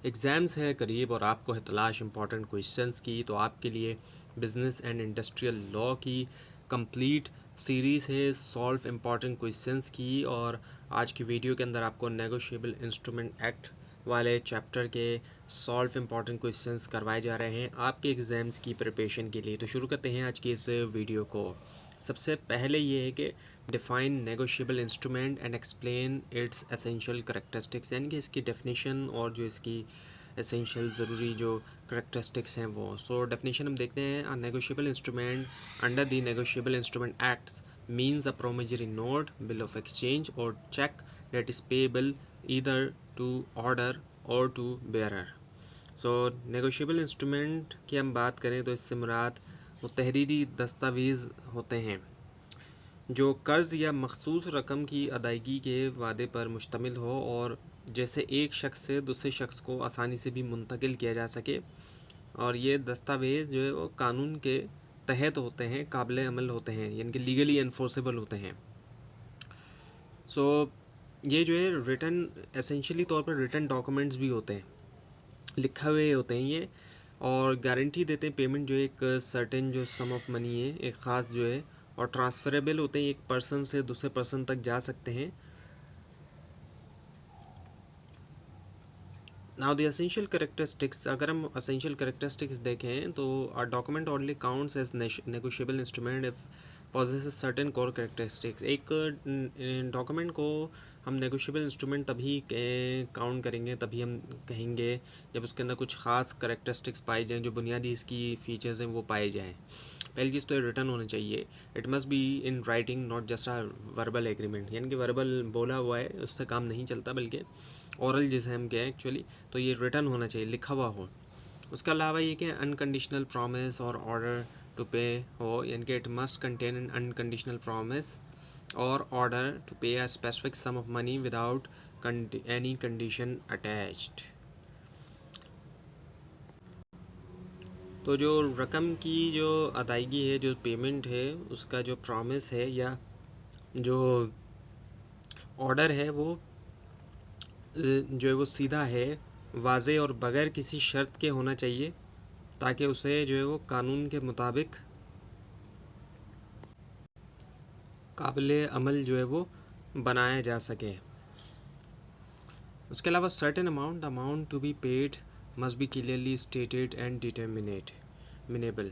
Exams हैं करीब और आपको है तलाश इम्पॉर्टेंट क्वेश्चंस की, तो आपके लिए बिज़नेस एंड इंडस्ट्रियल लॉ की कंप्लीट सीरीज़ है सॉल्व इम्पॉर्टेंट क्वेश्चंस की। और आज की वीडियो के अंदर आपको नेगोशिएबल इंस्ट्रूमेंट एक्ट वाले चैप्टर के सॉल्व इम्पॉर्टेंट क्वेश्चंस करवाए जा रहे हैं आपके एग्ज़ाम्स की प्रिपरेशन के लिए। तो शुरू करते हैं आज की इस वीडियो को। सबसे पहले ये है कि define negotiable instrument and explain it's essential characteristics, यानी कि इसकी डेफिनेशन और जो इसकी एसेंशियल ज़रूरी जो करेक्टरिस्टिक्स हैं वो। सो डेफिनेशन हम देखते हैं। A negotiable instrument under the negotiable instrument acts means a promissory note, bill of exchange or check that is payable either to order or to bearer. So negotiable instrument की हम बात करें तो इससे मुराद वो तहरीरी दस्तावेज़ होते हैं जो कर्ज़ या मखसूस रकम की अदायगी के वादे पर मुश्तमिल हो और जैसे एक शख्स से दूसरे शख्स को आसानी से भी मुंतकिल किया जा सके। और ये दस्तावेज़ जो है वो कानून के तहत होते हैं, काबिल अमल होते हैं, यानी कि लीगली इन्फोर्सेबल होते हैं। सो ये जो है रिटन एसेंशियली तौर पर रिटन डॉक्यूमेंट्स भी होते हैं, लिखा हुए होते हैं ये, और गारंटी देते हैं पेमेंट जो एक सर्टेन जो सम ऑफ मनी है एक ख़ास जो है, और ट्रांसफरेबल होते हैं, एक पर्सन से दूसरे पर्सन तक जा सकते हैं। नाउ द एसेंशियल करेक्टरिस्टिक्स, अगर हम एसेंशियल करेक्टरिस्टिक्स देखें तो a document only counts as negotiable instrument if possesses certain core characteristics. एक डॉक्यूमेंट को हम नेगोशिएबल इंस्ट्रूमेंट तभी काउंट करेंगे, तभी हम कहेंगे जब उसके अंदर कुछ ख़ास करेक्टरिस्टिक्स पाई जाएँ, जो बुनियादी इसकी फ़ीचर्स हैं वो पाए जाएँ। पहली चीज़ तो रिटर्न होना चाहिए। It must be in writing, not just a verbal agreement, यानी कि वर्बल बोला हुआ है उससे काम नहीं चलता, बल्कि औरल जिसे हम कहें एक्चुअली, तो ये रिटर्न होना चाहिए, लिखा हुआ हो। उसके अलावा ये कि अनकंडीशनल प्रॉमिस और ऑर्डर टू पे हो, यानी कि it must contain an unconditional promise और order to pay a specific sum of money without any condition attached. तो जो रकम की जो अदायगी है, जो पेमेंट है, उसका जो प्रॉमिस है या जो ऑर्डर है वो जो है वो सीधा है, वाज़े और बग़ैर किसी शर्त के होना चाहिए, ताकि उसे जो है वो कानून के मुताबिक काबिल अमल जो है वो बनाया जा सके। उसके अलावा certain amount, the amount to be paid must be clearly stated and determinable,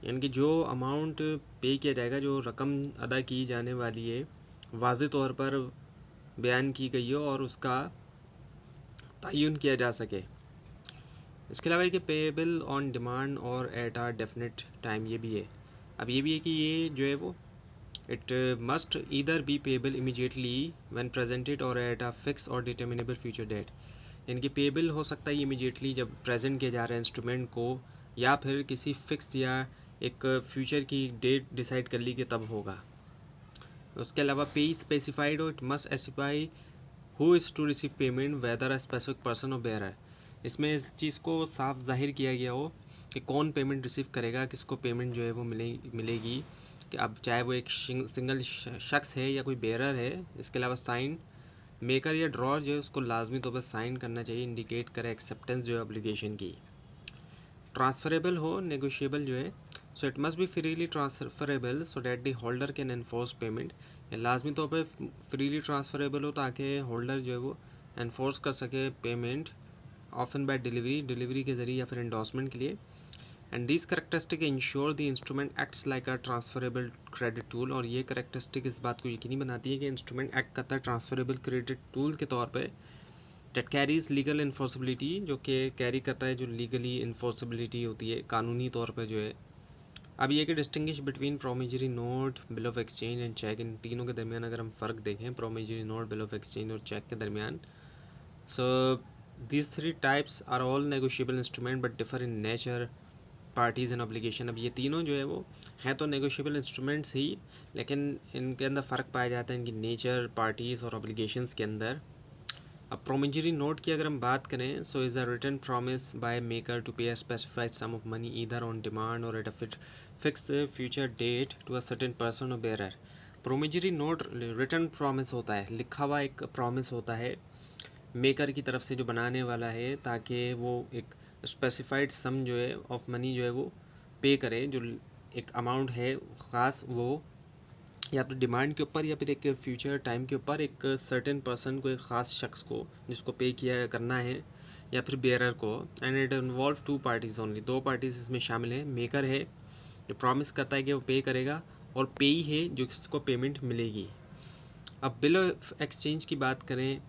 यानी कि जो अमाउंट पे किया जाएगा, जो रकम अदा की जाने वाली है, वाज़े तौर पर बयान की गई हो और उसका तयन किया जा सके। इसके अलावा कि पेएबल ऑन डिमांड और एट आ डेफिनेट टाइम, ये भी है। अब ये भी है कि ये जो है वो it must either be payable immediately when presented और एट आ फिक्स और डिटर्मिनेबल फ्यूचर डेट, यानी कि पेएबल हो सकता है इमीडिएटली जब प्रेजेंट किया जा रहा है इंस्ट्रूमेंट को, या फिर किसी फिक्स या एक फ्यूचर की डेट डिसाइड कर ली कि तब होगा। उसके अलावा पे स्पेसिफाइड हो, it must specify who is to receive payment whether a specific person और बेयरर। इसमें इस चीज़ को साफ जाहिर किया गया हो कि कौन पेमेंट रिसीव करेगा, किसको पेमेंट जो है वो मिलेगी, कि अब चाहे वो एक सिंगल शख्स है या कोई बेयरर है। इसके अलावा साइन मेकर या ड्रॉर जो है उसको लाजमी तौर पर साइन करना चाहिए, इंडिकेट करे एक्सेप्टेंस जो है ऑब्लिगेशन की। ट्रांसफरेबल हो, नेगोशिएबल जो है, so it must be freely transferable so that the holder can enforce payment, लाजमी तौर पर फ्रीली ट्रांसफरेबल हो ताकि होल्डर जो है वो एनफोर्स कर सके पेमेंट, ऑफन बाय डिलीवरी के ज़रिए या फिर एंडोर्समेंट के लिए। And this characteristic ensure the instrument acts like a transferable credit tool, और ये करेक्टरिस्टिक इस बात को यकीनी बनाती है कि इंस्ट्रूमेंट एक्ट करता है ट्रांसफरेबल क्रेडिट टूल के तौर पर, डेट कैरीज लीगल इन्फोर्सिबिलिटी, जो कि कैरी करता है जो लीगली इन्फोर्सिबिलिटी होती है कानूनी तौर पर जो है। अब ये कि distinguish between promissory note, bill of exchange and cheque, इन तीनों के दरमियान अगर हम फ़र्क देखें, promissory note, bill of exchange और चेक के दरमियान, सो these three types are all negotiable instrument but differ in nature, parties and obligation। अब ये तीनों जो है वो हैं तो negotiable instruments ही, लेकिन इनके अंदर फ़र्क पाया जाता है इनकी नेचर, पार्टीज़ और obligations के अंदर। अब प्रोमिजरी नोट की अगर हम बात करें, so is a written promise by maker to pay a specified sum of money either on demand और at a fix future date to a certain person और bearer. Promissory note written promise होता है, लिखा हुआ एक promise होता है maker की तरफ से जो बनाने वाला है, ताकि वो एक स्पेसिफाइड सम जो है ऑफ मनी जो है वो पे करे, जो एक अमाउंट है ख़ास, वो या तो डिमांड के ऊपर या फिर एक फ्यूचर टाइम के ऊपर एक सर्टेन पर्सन को, एक ख़ास शख्स को जिसको पे किया करना है, या फिर बेयरर को। And it involve two parties only, दो पार्टीज़ इसमें शामिल हैं। मेकर है जो प्रॉमिस करता है कि वो पे करेगा, और पेई है जो जिसको पेमेंट मिलेगी। अब बिल ऑफ एक्सचेंज की बात करें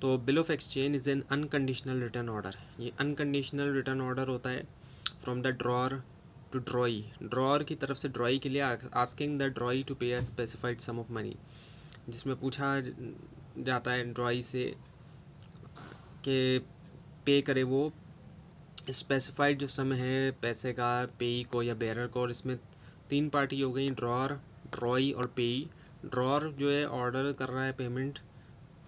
तो bill of exchange is an unconditional written order. ये अनकंडीशनल रिटर्न ऑर्डर होता है from the drawer to drawee, drawer की तरफ से ड्रॉई के लिए asking the drawee to pay a specified sum of money, जिसमें पूछा जाता है ड्रॉई से कि पे करे वो स्पेसिफाइड जो सम है पैसे का, पेई को या बेरर को। और इसमें तीन पार्टी हो गई, ड्रॉर, ड्रॉई और पेई। ड्रॉर जो है ऑर्डर कर रहा है पेमेंट,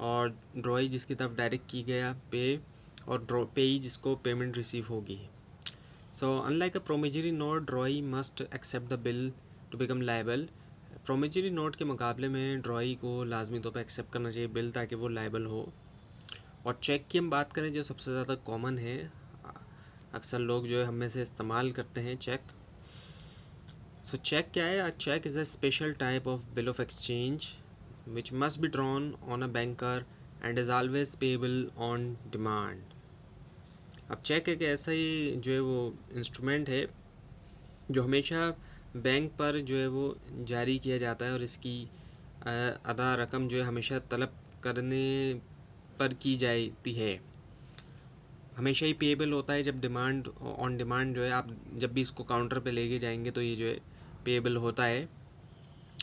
और ड्रॉई जिसकी तरफ डायरेक्ट की गया पे, और पेई जिसको पेमेंट रिसीव होगी। So unlike a promissory note, drawee must accept the bill to become liable. Promissory note के मुकाबले में ड्रॉई को लाजमी तौर पर एक्सेप्ट करना चाहिए बिल, ताकि वो लायबल हो। और चेक की हम बात करें, जो सबसे ज़्यादा कॉमन है, अक्सर लोग जो है हम में से इस्तेमाल करते हैं चेक। सो चेक क्या है? A cheque is a special type of bill of exchange which must be drawn on a banker and is always payable on demand. अब चेक एक ऐसा ही जो है वो इंस्ट्रूमेंट है जो हमेशा बैंक पर जो है वो जारी किया जाता है, और इसकी अदा रकम जो है हमेशा तलब करने पर की जाती है। हमेशा ही पेएबल होता है, जब डिमांड ऑन डिमांड जो है आप जब भी इसको काउंटर पे लेके जाएंगे तो ये जो है पेएबल होता है।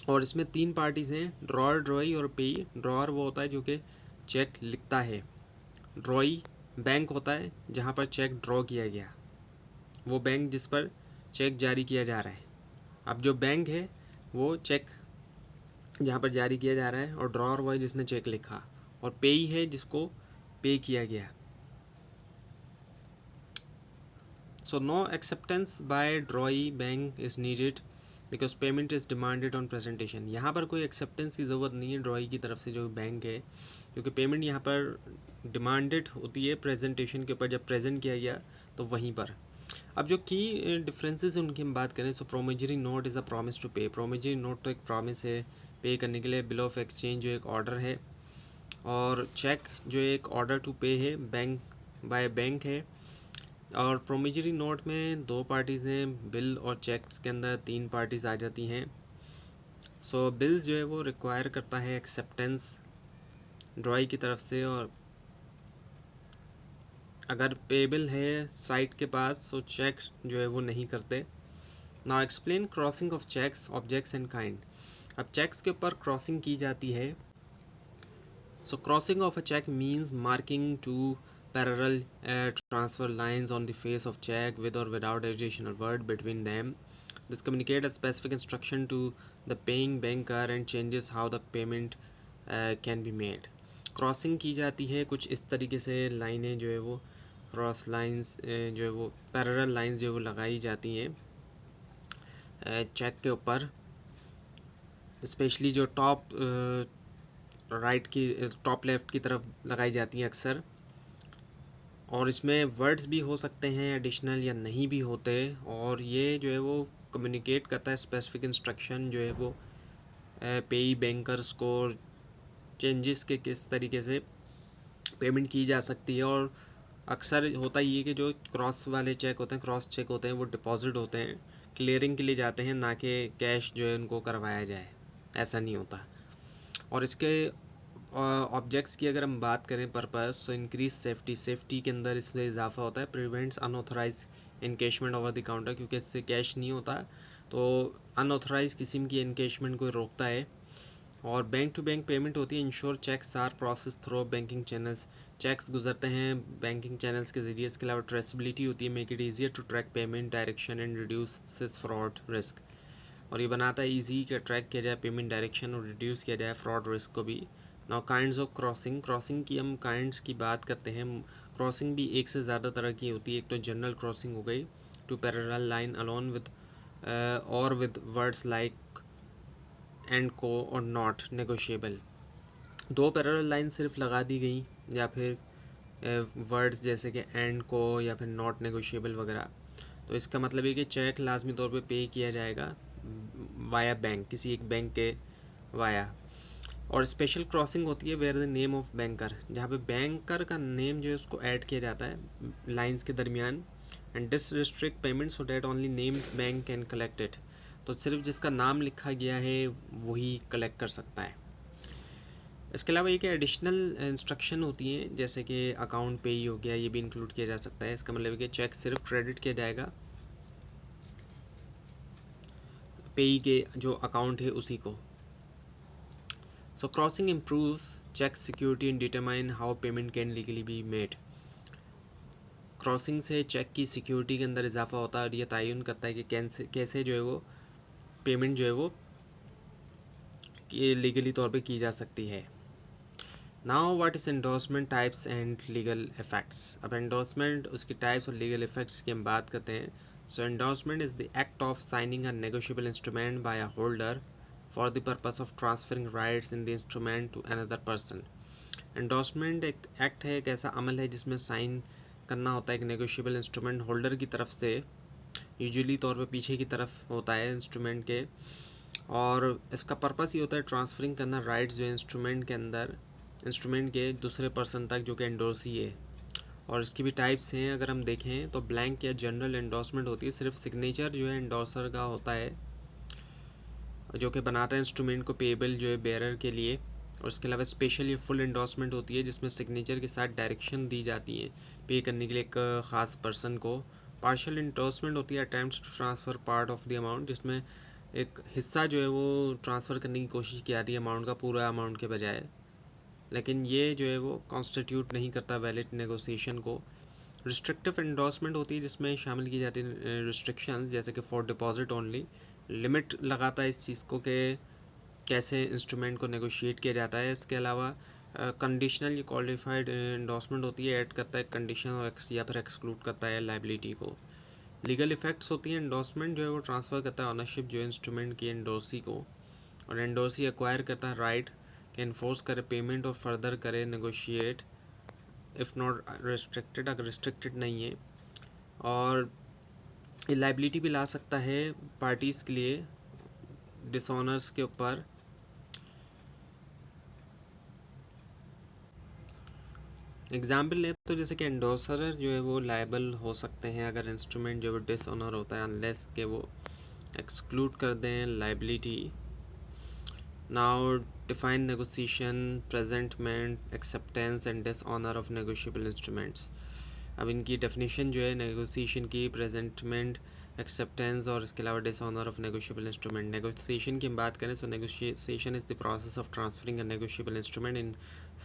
और इसमें तीन पार्टीज़ हैं, ड्रॉर, ड्रॉई और पेई। ड्रॉर वो होता है जो कि चेक लिखता है, ड्रॉई बैंक होता है जहाँ पर चेक ड्रॉ किया गया, वो बैंक जिस पर चेक जारी किया जा रहा है। अब जो बैंक है वो चेक जहाँ पर जारी किया जा रहा है, और ड्रॉर वो है जिसने चेक लिखा, और पेई है जिसको पे किया गया। So no acceptance by drawee bank is needed because payment is demanded on presentation। यहाँ पर कोई एक्सेप्टेंस की ज़रूरत नहीं है ड्रॉई की तरफ से जो बैंक है, क्योंकि पेमेंट यहाँ पर डिमांडेड होती है प्रेजेंटेशन के ऊपर, जब प्रेजेंट किया गया तो वहीं पर। अब जो की डिफरेंसेस उनकी हम बात करें, so promissory note is a promise to pay. Promissory note तो एक प्रॉमिस है पे करने के लिए। बिल ऑफ एक्सचेंज जो एक ऑर्डर है, और चेक जो एक ऑर्डर टू पे है, बैंक बाय बैंक है। और प्रोमिजरी नोट में दो पार्टीज़ हैं, बिल और चेक्स के अंदर तीन पार्टीज़ आ जाती हैं। सो बिल जो है वो रिक्वायर करता है एक्सेप्टेंस ड्रॉई की तरफ से, और अगर पेबल है साइट के पास सो चेक जो है वो नहीं करते। Now explain crossing of cheques, objects and kind. अब चेक्स के ऊपर क्रॉसिंग की जाती है। So crossing of a check means marking two parallel transfer lines on the face of check with or without additional word between them. This communicates a specific instruction to the paying banker and changes how the payment can be made. Crossing की जाती है कुछ इस तरीके से, लाइनें जो है वो क्रॉस लाइंस जो है वो पैरेलल लाइंस जो है वो लगाई जाती हैं चेक के ऊपर, स्पेशली जो टॉप राइट की टॉप लेफ़्ट की तरफ लगाई जाती हैं अक्सर। और इसमें वर्ड्स भी हो सकते हैं एडिशनल या नहीं भी होते, और ये जो है वो कम्युनिकेट करता है स्पेसिफिक इंस्ट्रक्शन जो है वो पेई बैंकर्स को चेंजेस के किस तरीके से पेमेंट की जा सकती है। और अक्सर होता ही है कि जो क्रॉस वाले चेक होते हैं, क्रॉस चेक होते हैं, वो डिपॉजिट होते हैं, क्लियरिंग के लिए जाते हैं, ना कि कैश जो है उनको करवाया जाए, ऐसा नहीं होता। और इसके ऑब्जेक्ट्स की अगर हम बात करें purpose, so increase safety, safety के अंदर इससे इजाफा होता है। Prevents unauthorise encashment over the counter, क्योंकि इससे कैश नहीं होता तो अनऑथराइज किस्म की इनकेशमेंट को रोकता है। और बैंक टू बैंक पेमेंट होती है। Ensure cheques are process through banking channels, cheques गुजरते हैं बैंकिंग चैनल्स के ज़रिए। इसके अलावा ट्रेसिबिलिटी होती है, make it easier to track payment direction and reduce fraud risk. और ये बनाता है ईजी कि ट्रैक किया जाए पेमेंट डायरेक्शन और रिड्यूस किया जाए फ्रॉड रिस्क को भी। Now kinds of crossing, crossing की हम काइंड्स की बात करते हैं। क्रॉसिंग भी एक से ज़्यादा तरह की होती है। एक तो जनरल क्रॉसिंग हो गई, two parallel line along with और with words like and co और नॉट नेगोशिएबल। दो पैरेलल लाइन सिर्फ लगा दी गई या फिर वर्ड्स जैसे कि एंड को या फिर नॉट नेगोशिएबल वगैरह। तो इसका मतलब है कि चेक लाजमी तौर पे पे किया जाएगा वाया बैंक, किसी एक बैंक के वाया। और स्पेशल क्रॉसिंग होती है where the name of banker, जहाँ पे बैंकर का नेम जो है उसको ऐड किया जाता है लाइंस के दरमियान। And this restrict payment so that only named bank can collect it. तो सिर्फ जिसका नाम लिखा गया है वही कलेक्ट कर सकता है। इसके अलावा एक एडिशनल इंस्ट्रक्शन होती हैं जैसे कि अकाउंट पे ही हो गया, ये भी इंक्लूड किया जा सकता है। इसका मतलब है कि चेक सिर्फ क्रेडिट किया जाएगा पेई के जो अकाउंट है उसी को। So crossing improves check security and determine how payment can legally be made. Crossing से चेक की सिक्योरिटी के अंदर इजाफा होता है और ये तयन करता है कि कैसे जो है वो पेमेंट जो है वो लीगली तौर पे की जा सकती है। Now what is endorsement types and legal effects. अब एंडोर्समेंट, उसकी टाइप्स और लीगल इफेक्ट्स की हम बात करते हैं। So endorsement is the act of signing a negotiable instrument by a holder for the purpose of transferring rights in the instrument to another person. Endorsement एक act है, एक ऐसा अमल है जिसमें साइन करना होता है एक नेगोशिएबल इंस्ट्रूमेंट होल्डर की तरफ से, यूजुअली तौर पे पीछे की तरफ होता है इंस्ट्रूमेंट के। और इसका पर्पस ये होता है ट्रांसफरिंग करना राइट्स जो इंस्ट्रूमेंट के अंदर, इंस्ट्रूमेंट के दूसरे पर्सन तक जो कि एंडोर्सी है। और इसकी भी टाइप्स हैं, अगर हम देखें तो ब्लैंक या जनरल एंडोर्समेंट होती है, सिर्फ सिग्नेचर जो है एंडोर्सर का होता है जो कि बनाता है इंस्ट्रूमेंट को पेबल जो है बेयरर के लिए। और उसके अलावा स्पेशल या फुल एंडोर्समेंट होती है जिसमें सिग्नेचर के साथ डायरेक्शन दी जाती है पे करने के लिए एक ख़ास पर्सन को। पार्शियल एंडोर्समेंट होती है attempts to transfer part of the amount, जिसमें एक हिस्सा जो है वो ट्रांसफ़र करने की कोशिश की जाती है अमाउंट का, पूरा अमाउंट के बजाय। लेकिन ये जो है वो कॉन्स्टिट्यूट नहीं करता वैलिड नेगोशिएशन को। रिस्ट्रिक्टिव एंडोर्समेंट होती है जिसमें शामिल की जाती है रिस्ट्रिक्शंस, जैसे कि फॉर डिपॉजिट ओनली, लिमिट लगाता है इस चीज़ को कि कैसे इंस्ट्रूमेंट को नेगोशिएट किया जाता है। इसके अलावा कंडीशनल या क्वालिफाइड एंडोर्समेंट होती है, ऐड करता है कंडीशन और या फिर एक्सक्लूड करता है लाइबिलिटी को। लीगल इफेक्ट्स होती हैं, एंडोर्समेंट जो है वो ट्रांसफ़र करता है ऑनरशिप जो इंस्ट्रूमेंट की एंडोर्सी को, और एंडोर्सी एक्वायर करता है राइट कि इन्फोर्स करे पेमेंट और फर्दर करे नेगोशिएट इफ़ नॉट रिस्ट्रिक्टेड, अगर रिस्ट्रिक्टेड नहीं है। और लाइबिलिटी भी ला सकता है पार्टीज़ के लिए डिसऑनर्स के ऊपर। एग्जाम्पल लें तो जैसे कि एंडोसर जो है वो लायबल हो सकते हैं अगर इंस्ट्रूमेंट जो है डिसऑनर होता है, अनलेस के वो एक्सक्लूड कर दें liability. Now define negotiation, presentment, acceptance and dishonour of negotiable instruments. अब इनकी डेफिनेशन जो है नेगोशिएशन की, प्रेजेंटमेंट, एक्सेप्टेंस और इसके अलावा dishonour of negotiable instrument. Negotiation की हम बात करें तो negotiation is the process of transferring a negotiable instrument in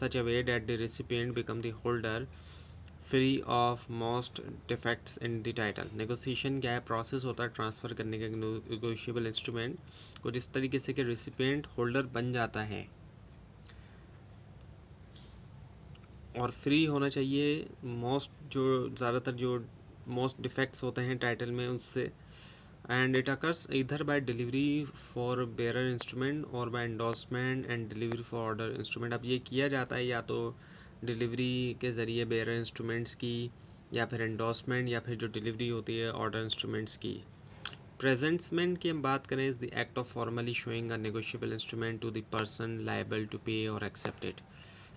such a way that the recipient become the holder free of most defects in the title. Negotiation क्या है, process होता है transfer करने का नेगोशिएबल इंस्ट्रूमेंट को जिस तरीके से कि रेसिपिएंट होल्डर बन जाता है और फ्री होना चाहिए मोस्ट, जो ज़्यादातर जो मोस्ट डिफेक्ट्स होते हैं टाइटल में उससे। And it occurs either by delivery for bearer instrument और by endorsement and delivery for order instrument. अब ये किया जाता है या तो डिलीवरी के ज़रिए बेयरर इंस्ट्रूमेंट्स की, या फिर एंडोर्समेंट, या फिर जो डिलीवरी होती है ऑर्डर इंस्ट्रूमेंट्स की। प्रेजेंटमेंट की हम बात करें is the act of formally showing a negotiable instrument to the person liable to pay और एक्सेप्ट इट।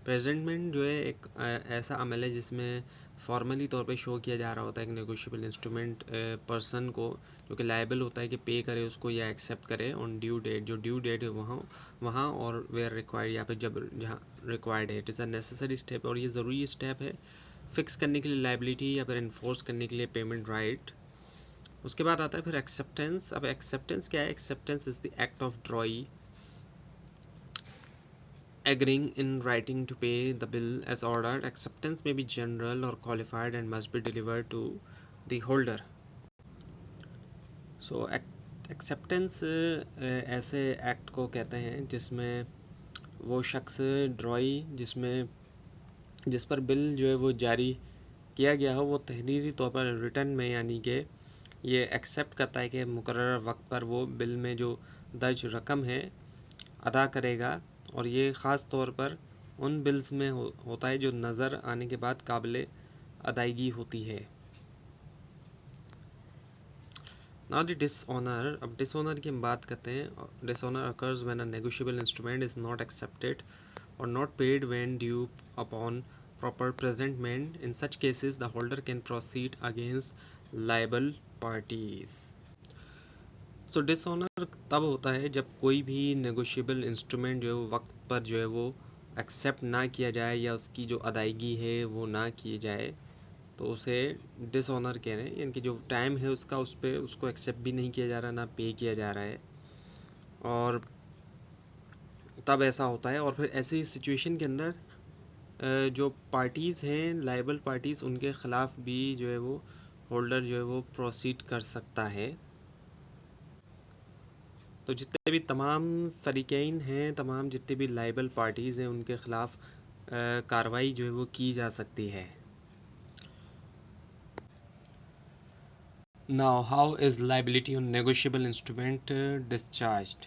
प्रेजेंटमेंट जो है एक ऐसा अमल है जिसमें फॉर्मली तौर पे शो किया जा रहा होता है एक नेगोशिएबल इंस्ट्रूमेंट पर्सन को, जो कि लायबल होता है कि पे करे उसको या एक्सेप्ट करे ऑन ड्यू डेट, जो ड्यू डेट है वहाँ और वेयर रिक्वायर्ड, या फिर जब जहाँ रिक्वायर्ड है। It is a necessary step, और ये ज़रूरी स्टेप है फिक्स करने के लिए लायबिलिटी या फिर इन्फोर्स करने के लिए पेमेंट राइट। उसके बाद आता है फिर एक्सेप्टेंस। अब एक्सेप्टेंस क्या है, acceptance is the act of ड्रॉई agreeing in writing to pay the bill as ordered. Acceptance may be general or qualified and must be delivered to the holder. So acceptance ऐसे act को कहते हैं जिसमें वो शख्स ड्रॉई जिस पर बिल जो है वो जारी किया गया हो, वो तहरीरी तौर पर रिटर्न में, यानी कि ये एक्सेप्ट करता है कि मुकर्रर वक्त पर वो बिल में जो दर्ज रकम है अदा करेगा। और ये ख़ास तौर पर उन बिल्स में होता है जो नज़र आने के बाद काबिल अदायगी होती है। नाउ द डिसऑनर, अब डिसऑनर की हम बात करते हैं। Dishonour occurs when a negotiable instrument is not accepted or not paid when due upon proper presentment. In such cases the holder can proceed against liable parties. So dishonor तब होता है जब कोई भी negotiable instrument जो है वक्त पर जो है वो एक्सेप्ट ना किया जाए या उसकी जो अदायगी है वो ना की जाए, तो उसे डिसऑनर कह रहे हैं। यानी कि जो टाइम है उसका उस पर उसको एक्सेप्ट भी नहीं किया जा रहा, ना पे किया जा रहा है, और तब ऐसा होता है। और फिर ऐसी सिचुएशन के अंदर जो पार्टीज़ हैं, लायबल पार्टीज़, उनके ख़िलाफ़ भी जो है वो होल्डर जो है वो प्रोसीड कर सकता है। तो जितने भी तमाम फ़रीक़ैन हैं, तमाम जितने भी लायबल पार्टीज़ हैं, उनके ख़िलाफ़ कार्रवाई जो है वो की जा सकती है। Now how is liability on negotiable instrument discharged?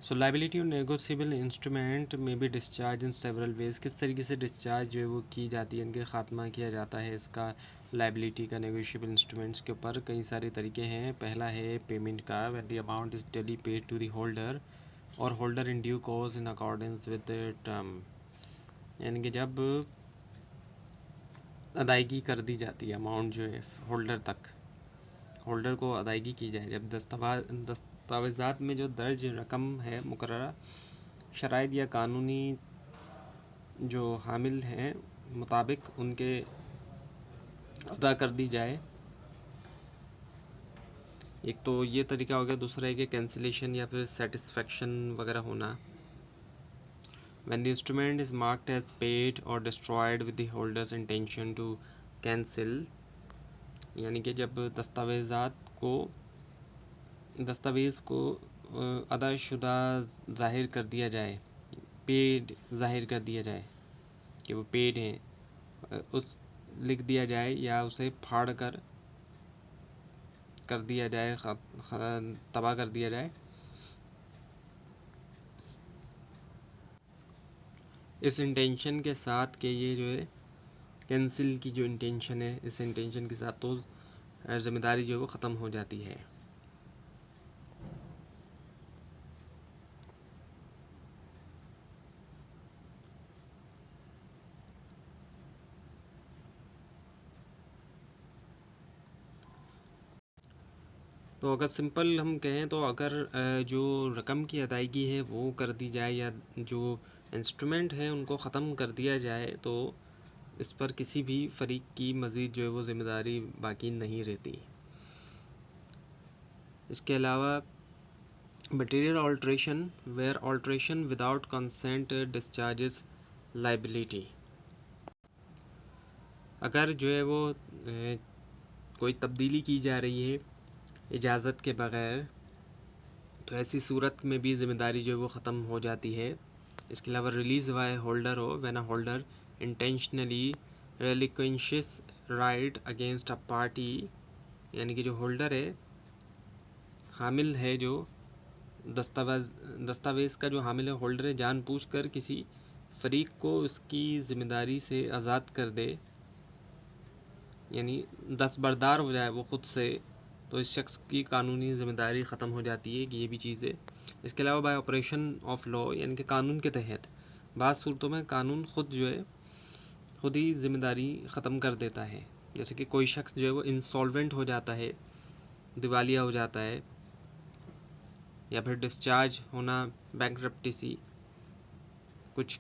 So liability on negotiable instrument में भी डिस्चार्ज इन सेवरल वेज। किस तरीके से डिस्चार्ज जो है वो की जाती है, इनके ख़ात्मा किया जाता है इसका, लायबिलिटी का नेगोशिएबल इंस्ट्रूमेंट्स के ऊपर कई सारे तरीके हैं। पहला है पेमेंट का, when the amount is duly paid to the holder और holder in due course in accordance with the term. यानी कि जब अदायगी कर दी जाती है, अमाउंट जो है होल्डर तक, होल्डर को अदायगी की जाए, जब दस्तावेज़ात में जो दर्ज रकम है मुकर्ररा शराइत या कानूनी जो हामिल हैं मुताबिक उनके अदा कर दी जाए। एक तो ये तरीका हो गया। दूसरा है कि कैंसिलेशन या फिर सेटिस्फेक्शन वगैरह होना। When the instrument is marked as paid और destroyed with the holder's intention to cancel, यानी कि जब दस्तावेज़ को अदाशुदा ज़ाहिर कर दिया जाए, पेड ज़ाहिर कर दिया जाए कि वो पेड हैं, उस लिख दिया जाए या उसे फाड़ कर दिया जाए, तबाह कर दिया जाए, इस इंटेंशन के साथ कि ये जो है कैंसिल की जो इंटेंशन है, इस इंटेंशन के साथ तो ज़िम्मेदारी जो है वो ख़त्म हो जाती है। तो अगर सिंपल हम कहें तो अगर जो रकम की अदायगी है वो कर दी जाए या जो इंस्ट्रूमेंट है उनको ख़त्म कर दिया जाए, तो इस पर किसी भी फ़रीक की मज़ीद जो है वो ज़िम्मेदारी बाकी नहीं रहती। इसके अलावा material alteration, where alteration without consent discharges liability. अगर जो है वो कोई तब्दीली की जा रही है इजाज़त के बग़ैर, तो ऐसी सूरत में भी ज़िम्मेदारी जो है वो ख़त्म हो जाती है। इसके अलावा रिलीज़ बाय होल्डर हो, when a holder intentionally relinquishes right against a party, यानी कि जो होल्डर है, हामिल है, जो दस्तावेज़ का जो हामिल है, होल्डर है, जानबूझकर किसी फ़रीक को उसकी ज़िम्मेदारी से आज़ाद कर दे, यानी दस्तबरदार हो जाए वो ख़ुद से, तो इस शख्स की कानूनी ज़िम्मेदारी ख़त्म हो जाती है कि ये भी चीज़ है। इसके अलावा बाय ऑपरेशन ऑफ लॉ, यानी कि कानून के तहत बाज़ सूरतों में कानून खुद ही ज़िम्मेदारी ख़त्म कर देता है। जैसे कि कोई शख्स जो है वो इंसॉल्वेंट हो जाता है, दिवालिया हो जाता है, या फिर डिस्चार्ज होना, बैंकरप्टेसी,